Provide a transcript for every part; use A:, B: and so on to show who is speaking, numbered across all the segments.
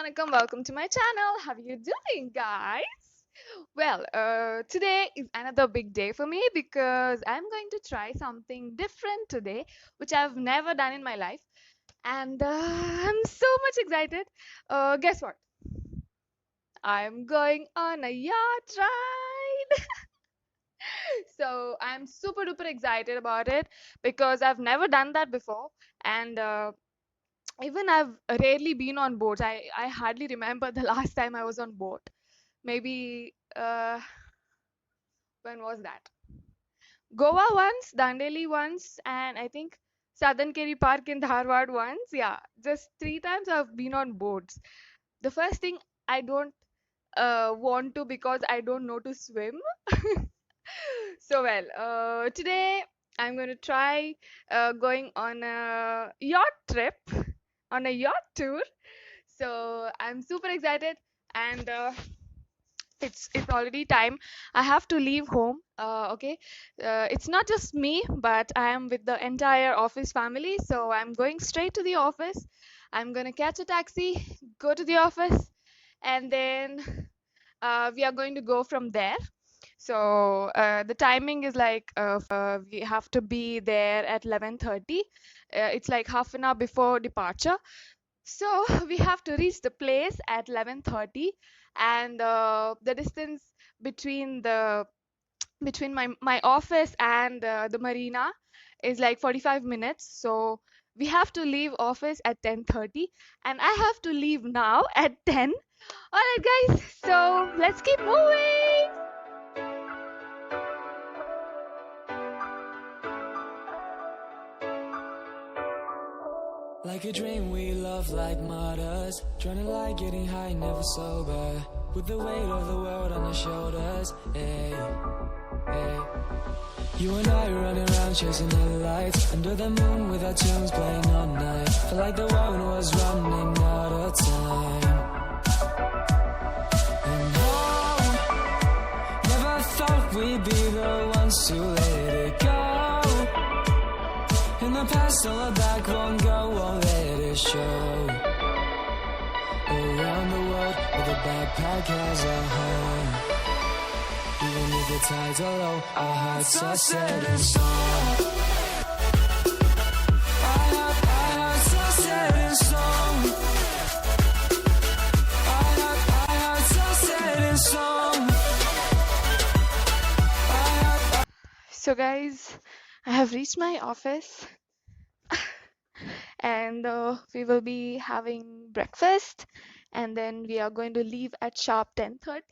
A: Vanakkam, welcome to my channel. How are you doing, guys? Well, today is another big day for me because I'm going to try something different today, which I've never done in my life, and I'm so much excited. Guess what? I'm going on a yacht ride. So I'm super duper excited about it because I've never done that before, and even I've rarely been on boats. I hardly remember the last time I was on boat. Maybe when was that? Goa once, Dandeli once, and I think Southern Kerry Park in Dharwad once. Yeah, just three times I've been on boats. The first thing, I don't want to because I don't know to swim. So well, today I'm going to try going on a yacht trip, on a yacht tour. So I'm super excited, and it's already time. I have to leave home. Okay, it's not just me, but I am with the entire office family. So I'm going straight to the office. I'm gonna catch a taxi, go to the office, and then we are going to go from there. So the timing is like we have to be there at 11:30. It's like half an hour before departure. So we have to reach the place at 11:30, and the distance between my office and the marina is like 45 minutes. So we have to leave office at 10:30, and I have to leave now at 10. All right, guys. So let's keep moving.
B: Like a dream we love like martyrs, trying to like getting high, never sober, with the weight of the world on our shoulders. Hey, hey. You and I running around chasing the lights, under the moon with our tunes playing all night. Felt like the world was running out of time. And oh, never thought we'd be the ones to let it go. In the past, on the back, won't go, won't let it show. Around the world, with a backpack as a home. Even if the tides are low, our hearts are set in stone. Our hearts are set in stone. Our hearts are set in stone.
A: So guys, I have reached my office, and we will be having breakfast, and then we are going to leave at sharp 10:30,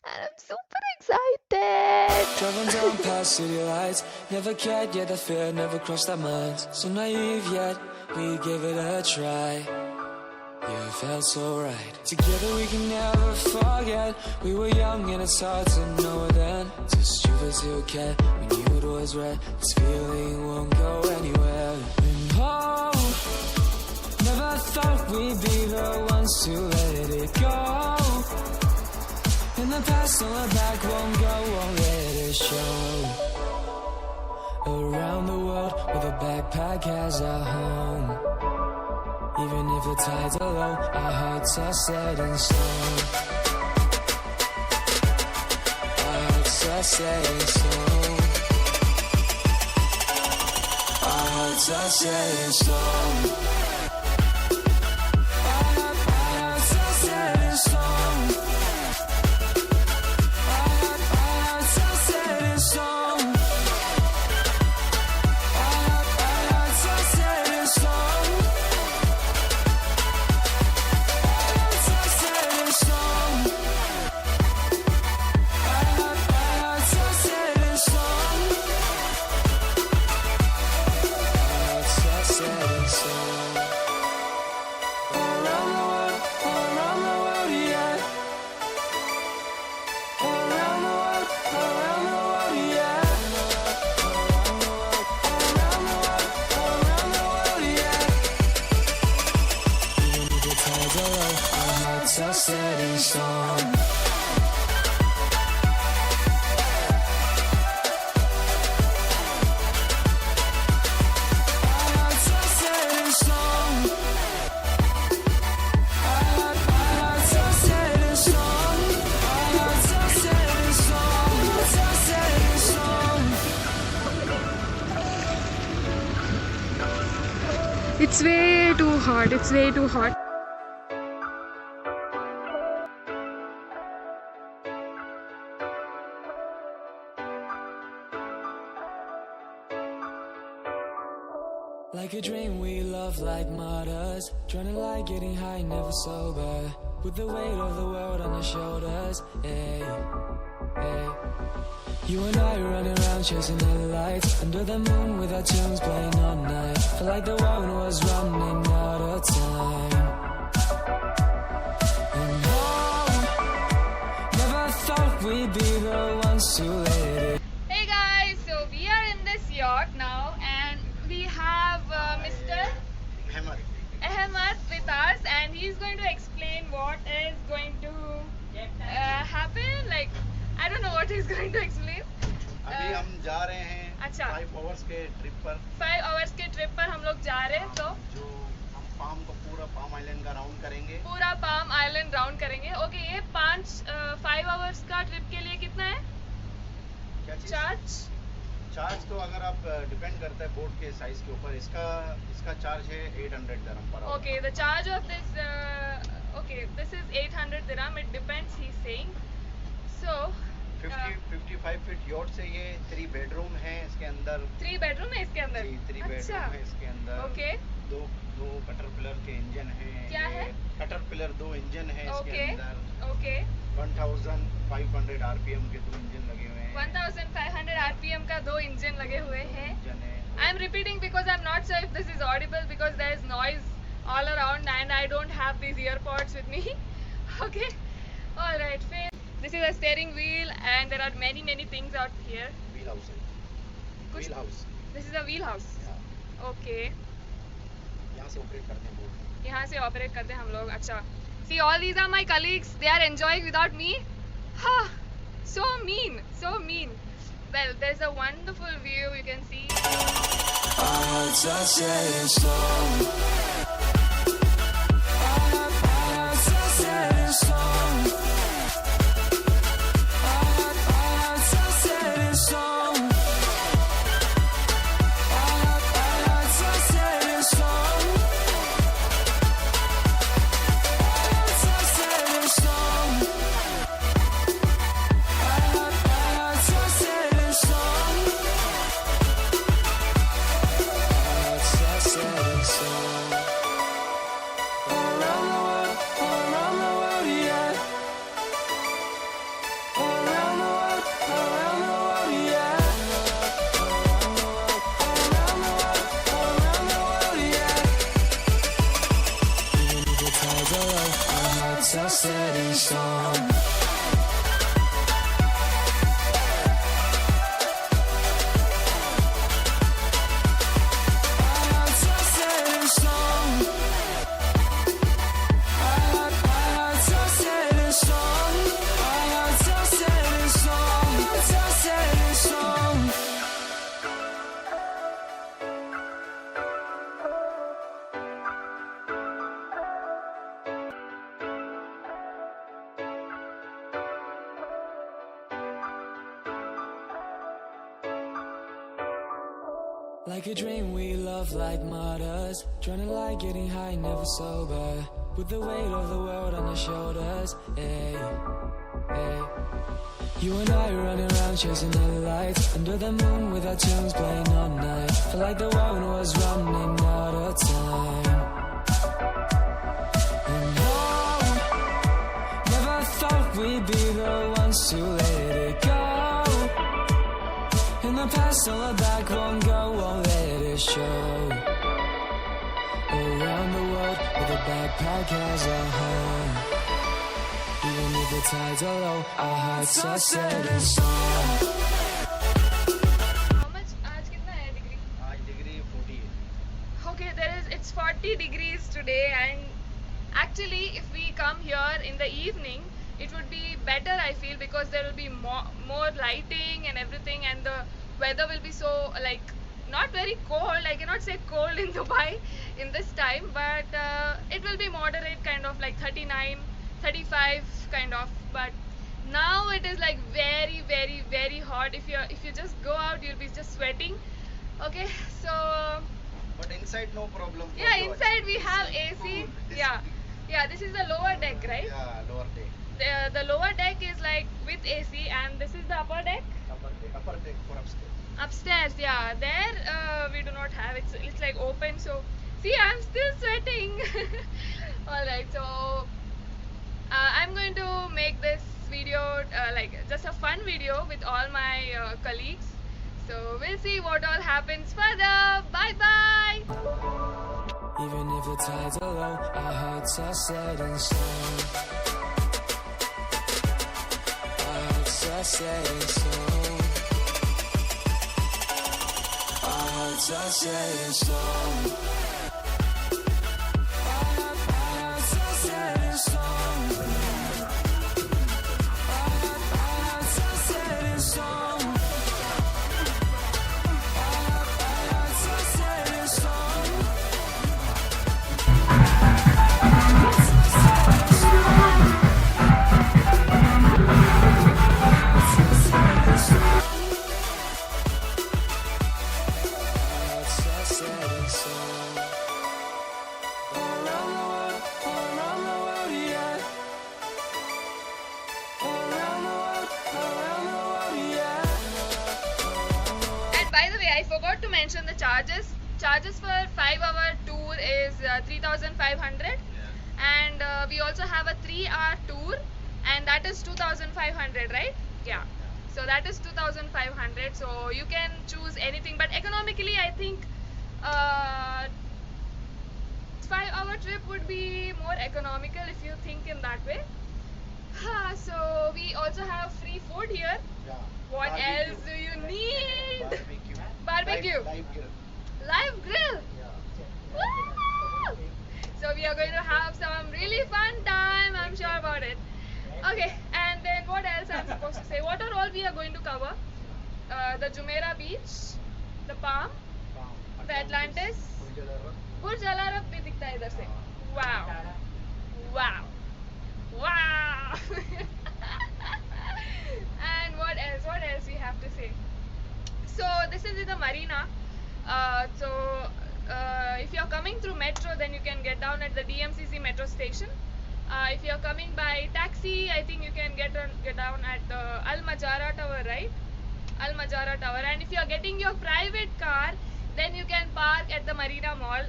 A: and I'm super excited.
B: Driving down past city lights, never cared yet, the fear never crossed our minds. So naive yet, we gave it a try. Yeah, it felt so right. Together we can never forget. We were young and it's hard to know then. Too stupid to care, we knew it was right. This feeling won't go anywhere. And oh, never thought we'd be the ones to let it go. In the past, on the back, won't go, won't let it show. Around the world, with a backpack as a home. Even if the tides are low, our hearts are set in stone. Our hearts are set in stone. Our hearts are set in stone. Our hearts are set in stone. Set in stone. Our hearts are set in stone.
A: It's way too hot. It's way too hot.
B: Like a dream we love like martyrs, trying to lie, getting high, never sober, with the weight of the world on our shoulders. Hey, hey. You and I running around chasing the lights, under the moon with our tunes playing all night. Felt like the world was running out of time. And oh, never thought we'd be the ones to let it.
A: Hey guys, so we are in this yacht now, and we have Mr. Ahmed with us, and he's going to explain what is going to happen. Like, I don't know what he's going to explain.
C: अभी हम जा रहे हैं
A: अच्छा
C: 5 hours के trip पर
A: 5 hours के trip पर हम लोग जा रहे हैं, तो
C: जो हम पाम को पूरा पाम आइलैंड का राउंड करेंगे
A: पूरा पाम आइलैंड राउंड करेंगे. ओके, ये 5 hours का ट्रिप के लिए कितना है
C: क्या चीज
A: चार्ज?
C: तो अगर आप डिपेंड करता है बोट के साइज के ऊपर. इसका चार्ज है 800 dirham पर hour.
A: Okay, the charge of this, okay, this is 800 dirham. It depends, he's saying. So,
C: 55 feet yacht से ये 3 बेडरूम है इसके अंदर.
A: 3 bedroom है इसके अंदर.
C: 3
A: अच्छा.
C: बेडरूम है इसके अंदर.
A: Okay.
C: दो कटरपिलर के इंजन हैं.
A: क्या है?
C: कटरपिलर 2 इंजन है इसके
A: Okay.
C: अंदर.
A: Okay.
C: 1500 आरपीएम के 2 इंजन लगे हुए हैं.
A: 1500 RPM का 2 इंजन लगे हुए हैं.
C: इंजन है.
A: I am repeating because I'm not sure if this is audible because there is noise all around and I don't have these earpods with me. Okay. All right. This is a steering wheel and there are many things out here.
C: Wheel house है. Wheel house.
A: This is a wheel house. Okay.
C: यहाँ से operate करते हैं boat.
A: यहाँ से operate करते हैं हम लोग. अच्छा. See, all these are my colleagues. They are enjoying without me. Ha! So mean. So mean. Well, there's a wonderful view you can see.
B: Our hearts are set in stone. Our hearts are set in stone. Our hearts are set in stone. Our hearts are set in stone. Our hearts are set in stone. Our hearts are set in stone. Our hearts are set in stone. Around the world, yeah. Around the world, yeah. Around the world, yeah. Even if the tides are low, our hearts are set in stone. Our hearts are set in stone. Our hearts are set in stone. Our hearts are set in stone. Our hearts are set in stone. Like a dream we love like martyrs, trying to lie, getting high, never sober, with the weight of the world on our shoulders. Hey, hey. You and I running around chasing the lights, under the moon with our tunes playing all night. Felt like the world was running out of time. And oh, never thought we'd be the ones to let it go. In the past, on the back, won't go, won't let it show. Around the world, with a backpack as a home. Even if the tides are low, our hearts are set in stone.
A: How much? आज कितना है degree?
C: आज degree 40 है.
A: Okay, it's 40 degrees today, and actually if we come here in the evening it would be better, I feel, because there will be more lighting and everything, and the weather will be so, like, not very cold. I cannot say cold in Dubai in this time, but it will be moderate, kind of like 39, 35 kind of. But now it is like very hot. If you just go out, you'll be just sweating. Okay, so
C: But in inside no problem. for
A: Yeah,
C: you.
A: inside we
C: This
A: have
C: is
A: AC.
C: cool. This
A: Yeah.
C: is-
A: Yeah, this is the lower deck, right?
C: Yeah, lower deck.
A: The lower deck is like with AC, and this is the upper deck.
C: Upper deck for upstairs.
A: Upstairs, yeah. There we do not have it. It's like open. So see, I'm still sweating. All right, so I'm going to make this video like just a fun video with all my colleagues. So we'll see what all happens further. Bye bye.
B: Even if the tides are low, our hearts are set in stone. Our hearts are set in stone. Our hearts are set in stone. Our hearts are set in stone. Our hearts are set in stone. Our hearts are set in stone.
A: And by the way, I forgot to mention the charges. Charges for 5-hour tour is 3,500, and we also have a 3-hour tour, and that is 2,500, right? Yeah. So that is 2,500. So you can choose anything, but economically, I think 5-hour trip would be more economical if you think in that way. So we also have free food here.
C: Yeah.
A: What
C: Barbecue.
A: else do you need?
C: Barbecue.
A: Barbecue.
C: Live grill.
A: Live grill.
C: Yeah.
A: Woo! So we are going to have some really fun time, I'm sure about it. Okay, and then what else I'm supposed to say? What are all we are going to cover? The Jumeirah Beach, the Palm, the Atlantis, Burj Al Arab भी दिखता है इधर से. Wow, wow, wow. And what else? What else we have to say? So this is the Marina. If you're coming through metro, then you can get down at the DMCC metro station. If you're coming by taxi, I think you can get down at the MAJARA Tower, right? MAJARA Tower. And if you're getting your private car, then you can park at the Marina Mall.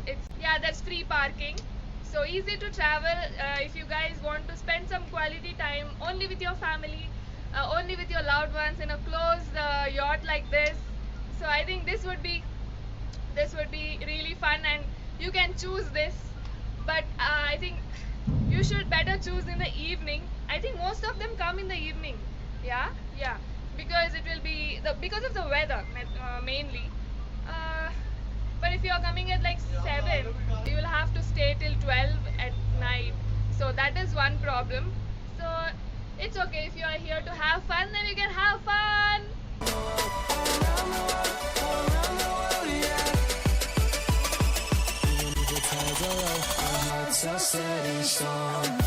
A: That's free parking. So easy to travel. If you guys want to spend some quality time only with your family, only with your loved ones in a closed yacht like this. So I think this would be really fun, and you can choose this. But I think you should better choose in the evening. I think most of them come in the evening. Yeah, because it will be because of the weather mainly. But if you are coming at like 7, you will have to stay till 12 at night. So that is one problem. So it's okay, if you are here to have fun, then you can have fun.
B: Set in stone.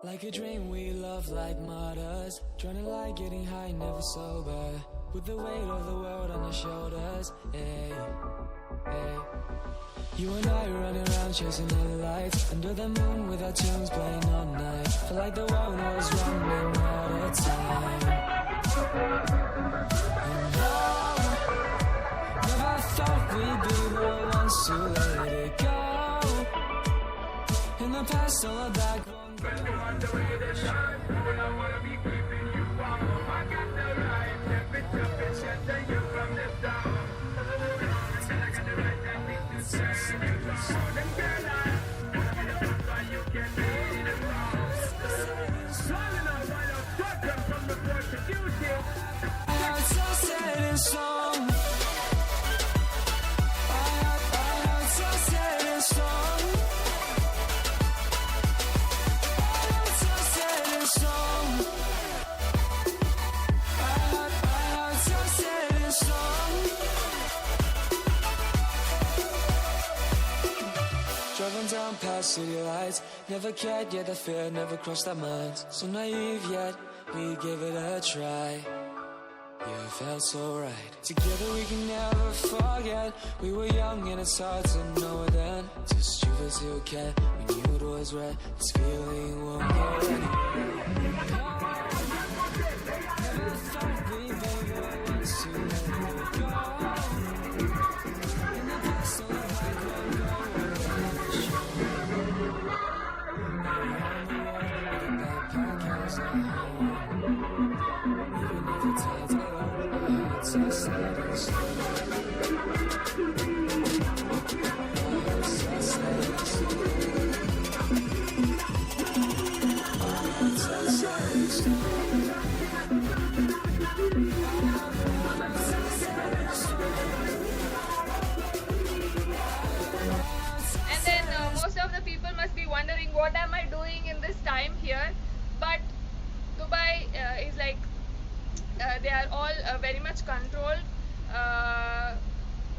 B: Like a dream we love like martyrs, drowning like getting high, never sober, with the weight of the world on our shoulders. Hey, hey. You and I running around chasing our lights, under the moon with our tunes playing all night. Feel like the world was running out of time. And never thought we'd be the ones to let it go. In the past, all our back. city lights. Never cared, yeah, the fear never crossed our minds. So naive yet, we gave it a try. Yeah, it felt so right. Together we can never forget. We were young and it's hard to know it then. Too stupid to care. We knew it was right. This feeling won't go anywhere. Never thought we'd be there once to let it go. In the past, all I could go on the show. Around the world, in that podcast at home. Even if it's hard to it's so sad and slow. It's so sad and slow. It's so sad and slow. It's so sad and slow.
A: And then most of the people must be wondering what am I doing in this time here. But Dubai is like they are all very much controlled.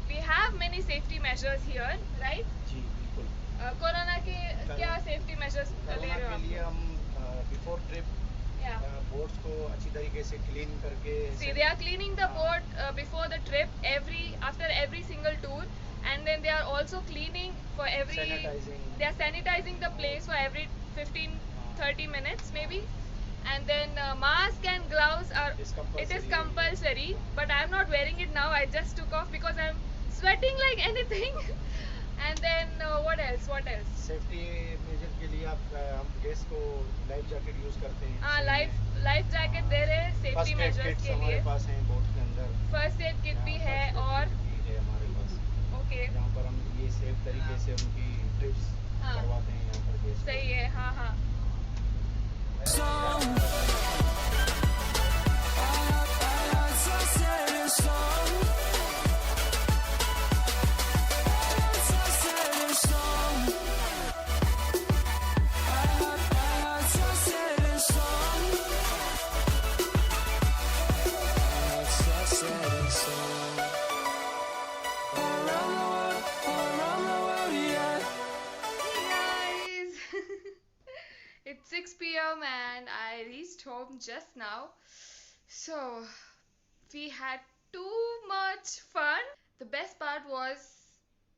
A: We have many safety measures here, right?
C: जी बिल्कुल.
A: Corona के क्या safety measures ले
C: corona
A: रहे हो
C: के
A: आप?
C: लिए हम बिफोर ट्रिप
A: Yeah.
C: बोट्स को अच्छी तरीके से क्लीन करके
A: See, they are cleaning the boat before the trip, after every single tour, and then they are also cleaning for every.
C: Sanitizing.
A: They are sanitizing the place for every 15-30 minutes maybe, and then mask and gloves are.
C: It's compulsory.
A: It is compulsory, but I am not wearing it now. I just took off because I am sweating like anything. And then what else? What else?
C: Safety major के लिए आप हम guest को life jacket use करते हैं.
A: हाँ, life jacket दे रहे हैं सेफ्टी मेजर्स के
C: हमारे
A: लिए.
C: पास हैं बोट के अंदर.
A: फर्स्ट एड किट भी है और
C: भी है हमारे पास.
A: ओके.
C: जहाँ पर हम ये सेफ तरीके से उनकी ट्रिप्स
A: हाँ.
C: करवाते हैं यहाँ पर गेस्ट.
A: सही है. हाँ हाँ. Guys, it's 6 p.m. and I reached home just now. So, we had too much fun. The best part was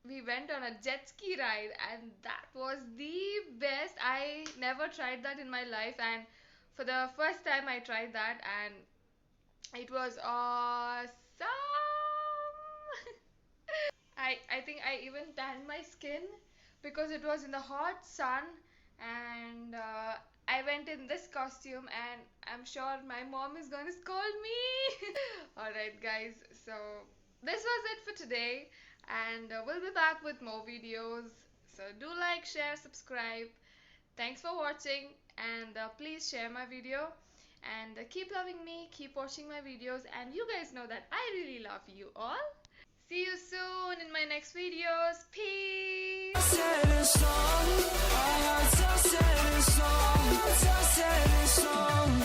A: we went on a jet ski ride, and that was the best. I never tried that in my life, and for the first time I tried that, and it was awesome. I think I even tanned my skin because it was in the hot sun, and I went in this costume, and I'm sure my mom is gonna scold me. Alright guys, so this was it for today, and we'll be back with more videos. So do like, share, subscribe. Thanks for watching, and please share my video, and keep loving me, keep watching my videos, and you guys know that I really love you all. See you soon in my next videos. Peace.
B: Sad and song.